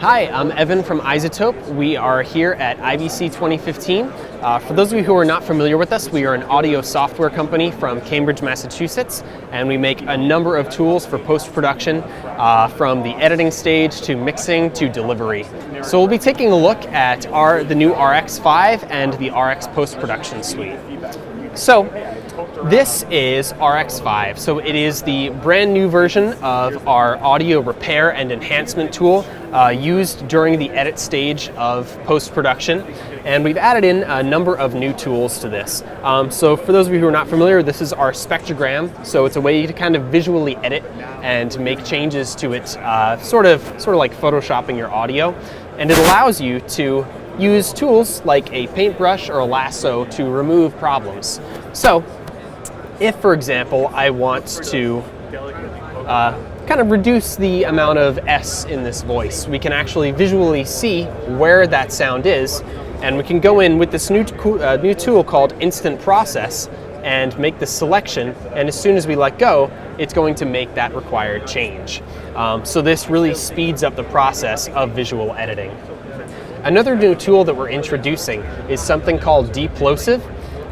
Hi, I'm Evan from iZotope. We are here at IBC 2015. For those of you who are not familiar with us, we are an audio software company from Cambridge, Massachusetts, and we make a number of tools for post-production, from the editing stage to mixing to delivery. So we'll be taking a look at the new RX5 and the RX post-production suite. So this is RX5. So it is the brand new version of our audio repair and enhancement tool used during the edit stage of post-production. And we've added in a number of new tools to this. So for those of you who are not familiar, this is our spectrogram. So it's a way to kind of visually edit and make changes to it, sort of like photoshopping your audio. And it allows you to use tools like a paintbrush or a lasso to remove problems. So if, for example, I want to kind of reduce the amount of S in this voice, we can actually visually see where that sound is, and we can go in with this new tool called Instant Process and make the selection, and as soon as we let go, it's going to make that required change. So this really speeds up the process of visual editing. Another new tool that we're introducing is something called Deplosive,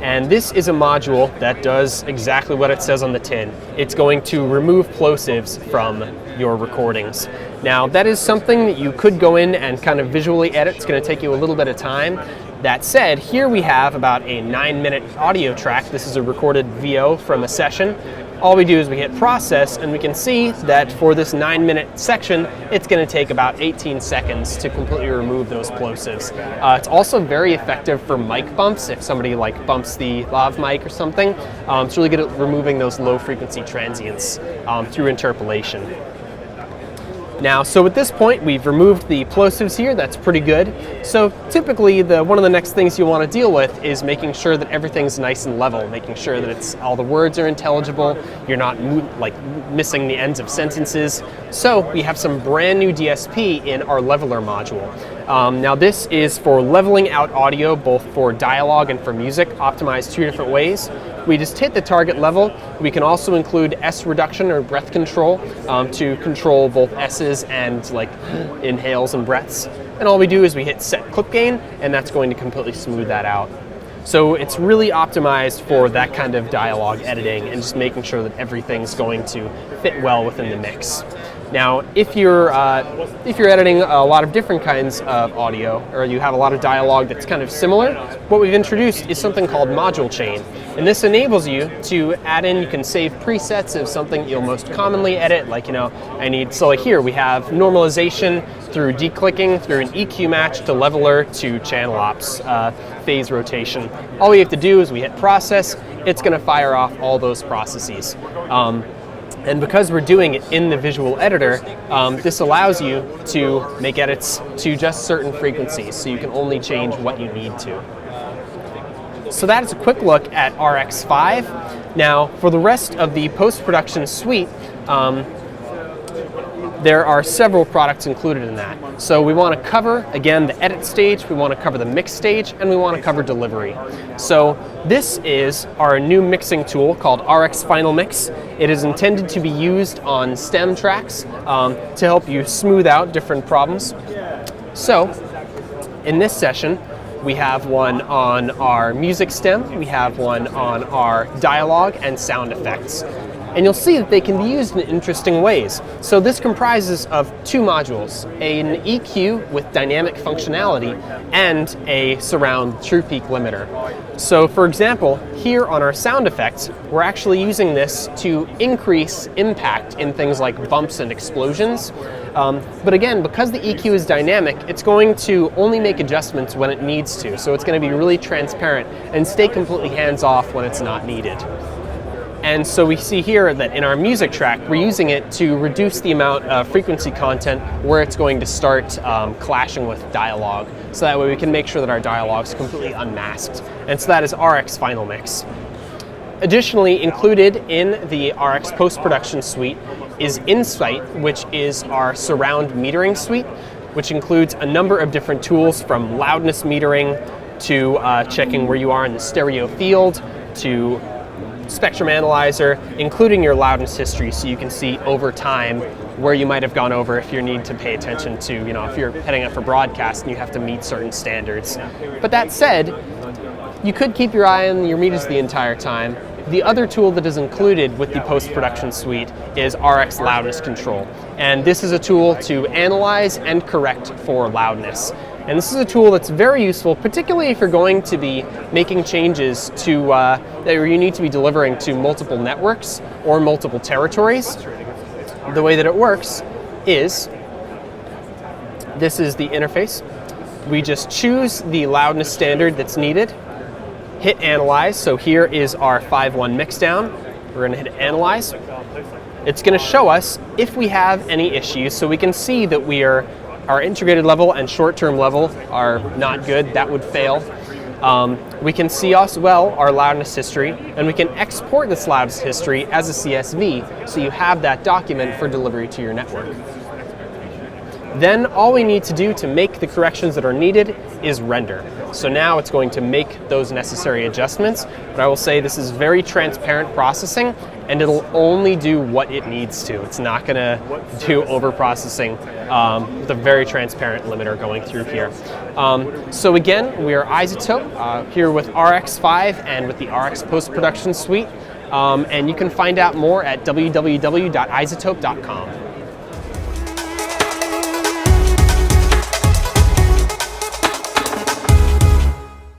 and this is a module that does exactly what it says on the tin. It's going to remove plosives from your recordings. Now, that is something that you could go in and kind of visually edit. It's going to take you a little bit of time. That said, here we have about a 9-minute audio track. This is a recorded VO from a session. All we do is we hit process, and we can see that for this 9-minute section, it's going to take about 18 seconds to completely remove those plosives. It's also very effective for mic bumps. If somebody bumps the lav mic or something, it's really good at removing those low frequency transients through interpolation. Now, so at this point, we've removed the plosives here. That's pretty good. So typically, one of the next things you want to deal with is making sure that everything's nice and level, making sure that all the words are intelligible, you're not missing the ends of sentences. So we have some brand new DSP in our leveler module. Now this is for leveling out audio, both for dialogue and for music, optimized 2 different ways. We just hit the target level. We can also include S reduction or breath control to control both S's and inhales and breaths. And all we do is we hit set clip gain, and that's going to completely smooth that out. So it's really optimized for that kind of dialogue editing and just making sure that everything's going to fit well within the mix. Now, if you're editing a lot of different kinds of audio, or you have a lot of dialogue that's kind of similar, what we've introduced is something called module chain. And this enables you to add in, you can save presets of something you'll most commonly edit, so here we have normalization through declicking, through an EQ match to leveler to channel ops, phase rotation. All we have to do is we hit process, it's going to fire off all those processes. And because we're doing it in the visual editor, this allows you to make edits to just certain frequencies, so you can only change what you need to. So that is a quick look at RX5. Now, for the rest of the post-production suite, there are several products included in that. So we want to cover, again, the edit stage, we want to cover the mix stage, and we want to cover delivery. So this is our new mixing tool called RX Final Mix. It is intended to be used on stem tracks to help you smooth out different problems. So in this session, we have one on our music stem, we have one on our dialogue and sound effects. And you'll see that they can be used in interesting ways. So this comprises of 2 modules, an EQ with dynamic functionality and a surround true peak limiter. So for example, here on our sound effects, we're actually using this to increase impact in things like bumps and explosions. But again, because the EQ is dynamic, it's going to only make adjustments when it needs to. So it's going to be really transparent and stay completely hands-off when it's not needed. And so we see here that in our music track, we're using it to reduce the amount of frequency content where it's going to start clashing with dialogue. So that way we can make sure that our dialogue is completely unmasked. And so that is RX Final Mix. Additionally, included in the RX post-production suite is Insight, which is our surround metering suite, which includes a number of different tools from loudness metering to checking where you are in the stereo field to spectrum analyzer, including your loudness history, so you can see over time where you might have gone over if you need to pay attention to, if you're heading up for broadcast and you have to meet certain standards. But that said, you could keep your eye on your meters the entire time. The other tool that is included with the post-production suite is RX loudness control. And this is a tool to analyze and correct for loudness. And this is a tool that's very useful, particularly if you're going to be making changes to that you need to be delivering to multiple networks or multiple territories. The way that it works is, this is the interface. We just choose the loudness standard that's needed, hit analyze. So here is our 5.1 mixdown. We're going to hit analyze. It's going to show us if we have any issues, so we can see that our integrated level and short-term level are not good. That would fail. We can see as well our loudness history, and we can export this loudness history as a CSV, so you have that document for delivery to your network. Then all we need to do to make the corrections that are needed is render. So now it's going to make those necessary adjustments, but I will say this is very transparent processing, and it'll only do what it needs to. It's not going to do over-processing with a very transparent limiter going through here. So again, we are iZotope here with RX5 and with the RX post-production suite, and you can find out more at www.izotope.com.